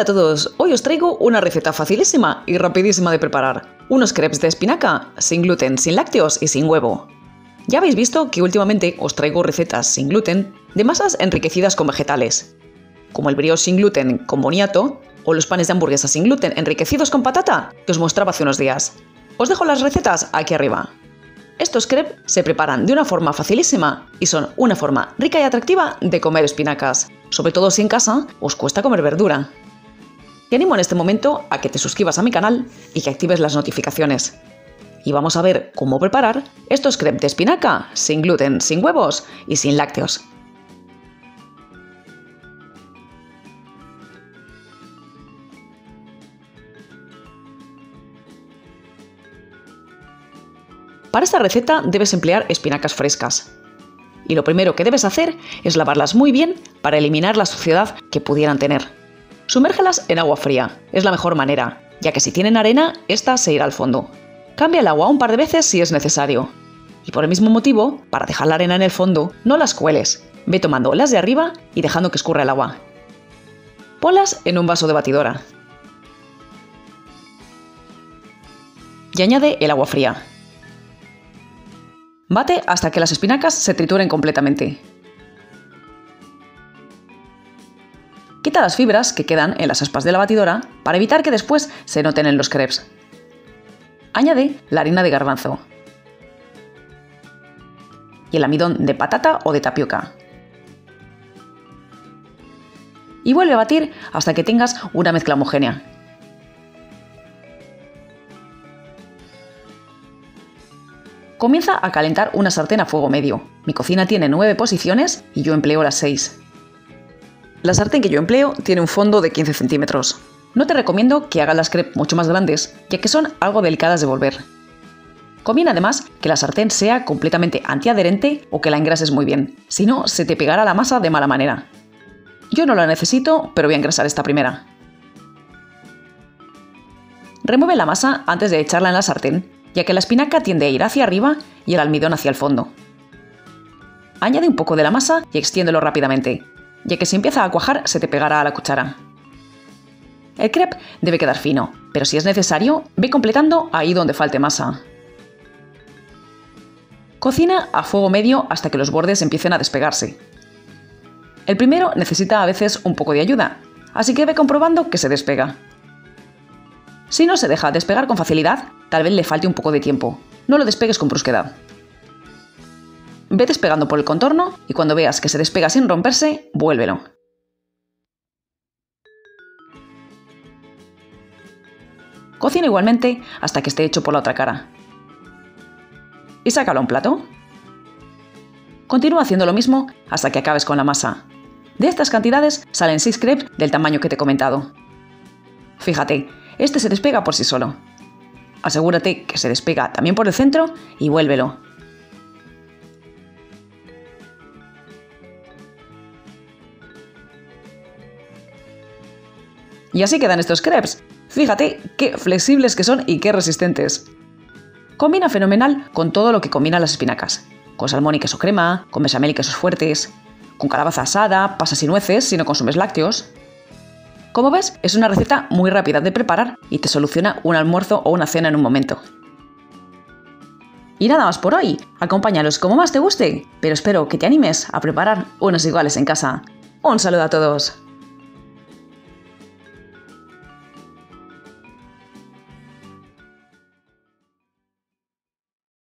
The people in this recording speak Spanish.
Hola a todos, hoy os traigo una receta facilísima y rapidísima de preparar. Unos crepes de espinaca, sin gluten, sin lácteos y sin huevo. Ya habéis visto que últimamente os traigo recetas sin gluten de masas enriquecidas con vegetales, como el brioche sin gluten con boniato o los panes de hamburguesa sin gluten enriquecidos con patata que os mostraba hace unos días. Os dejo las recetas aquí arriba. Estos crepes se preparan de una forma facilísima y son una forma rica y atractiva de comer espinacas, sobre todo si en casa os cuesta comer verdura. Te animo en este momento a que te suscribas a mi canal y que actives las notificaciones. Y vamos a ver cómo preparar estos crepes de espinaca sin gluten, sin huevos y sin lácteos. Para esta receta debes emplear espinacas frescas. Y lo primero que debes hacer es lavarlas muy bien para eliminar la suciedad que pudieran tener. Sumérgelas en agua fría, es la mejor manera, ya que si tienen arena, esta se irá al fondo. Cambia el agua un par de veces si es necesario. Y por el mismo motivo, para dejar la arena en el fondo, no las cueles. Ve tomando las de arriba y dejando que escurra el agua. Ponlas en un vaso de batidora. Y añade el agua fría. Bate hasta que las espinacas se trituren completamente. Quita las fibras que quedan en las aspas de la batidora para evitar que después se noten en los crepes. Añade la harina de garbanzo y el almidón de patata o de tapioca. Y vuelve a batir hasta que tengas una mezcla homogénea. Comienza a calentar una sartén a fuego medio. Mi cocina tiene 9 posiciones y yo empleo las 6. La sartén que yo empleo tiene un fondo de 15 centímetros. No te recomiendo que hagas las crepes mucho más grandes, ya que son algo delicadas de volver. Conviene además que la sartén sea completamente antiadherente o que la engrases muy bien, si no se te pegará la masa de mala manera. Yo no la necesito, pero voy a engrasar esta primera. Remueve la masa antes de echarla en la sartén, ya que la espinaca tiende a ir hacia arriba y el almidón hacia el fondo. Añade un poco de la masa y extiéndelo rápidamente, ya que si empieza a cuajar se te pegará a la cuchara. El crepe debe quedar fino, pero si es necesario, ve completando ahí donde falte masa. Cocina a fuego medio hasta que los bordes empiecen a despegarse. El primero necesita a veces un poco de ayuda, así que ve comprobando que se despega. Si no se deja despegar con facilidad, tal vez le falte un poco de tiempo. No lo despegues con brusquedad. Ve despegando por el contorno y cuando veas que se despega sin romperse, vuélvelo. Cocina igualmente hasta que esté hecho por la otra cara. Y sácalo a un plato. Continúa haciendo lo mismo hasta que acabes con la masa. De estas cantidades salen 6 crepes del tamaño que te he comentado. Fíjate, este se despega por sí solo. Asegúrate que se despega también por el centro y vuélvelo. Y así quedan estos crepes. Fíjate qué flexibles que son y qué resistentes. Combina fenomenal con todo lo que combinan las espinacas. Con salmón y queso crema, con bechamel y quesos fuertes, con calabaza asada, pasas y nueces si no consumes lácteos. Como ves, es una receta muy rápida de preparar y te soluciona un almuerzo o una cena en un momento. Y nada más por hoy. Acompáñalos como más te guste, pero espero que te animes a preparar unos iguales en casa. Un saludo a todos.